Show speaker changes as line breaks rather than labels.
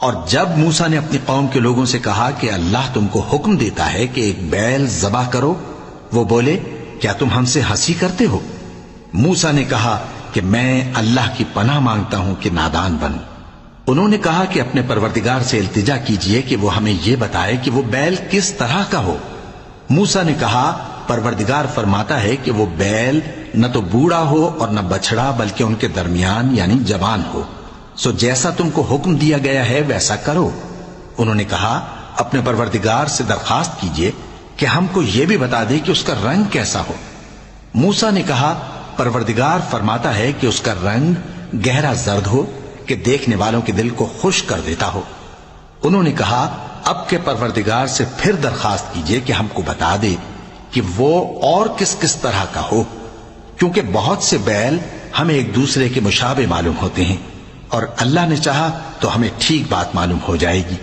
اور جب موسیٰ نے اپنی قوم کے لوگوں سے کہا کہ اللہ تم کو حکم دیتا ہے کہ ایک بیل ذبح کرو، وہ بولے کیا تم ہم سے ہنسی کرتے ہو؟ موسیٰ نے کہا کہ میں اللہ کی پناہ مانگتا ہوں کہ نادان بنوں۔ انہوں نے کہا کہ اپنے پروردگار سے التجا کیجئے کہ وہ ہمیں یہ بتائے کہ وہ بیل کس طرح کا ہو۔ موسیٰ نے کہا پروردگار فرماتا ہے کہ وہ بیل نہ تو بوڑھا ہو اور نہ بچڑا، بلکہ ان کے درمیان یعنی جوان ہو، سو جیسا تم کو حکم دیا گیا ہے ویسا کرو۔ انہوں نے کہا اپنے پروردگار سے درخواست کیجئے کہ ہم کو یہ بھی بتا دے کہ اس کا رنگ کیسا ہو۔ موسیٰ نے کہا پروردگار فرماتا ہے کہ اس کا رنگ گہرا زرد ہو کہ دیکھنے والوں کے دل کو خوش کر دیتا ہو۔ انہوں نے کہا اب کے پروردگار سے پھر درخواست کیجئے کہ ہم کو بتا دے کہ وہ اور کس کس طرح کا ہو، کیونکہ بہت سے بیل ہمیں ایک دوسرے کے مشابہ معلوم ہوتے ہیں، اور اللہ نے چاہا تو ہمیں ٹھیک بات معلوم ہو جائے گی۔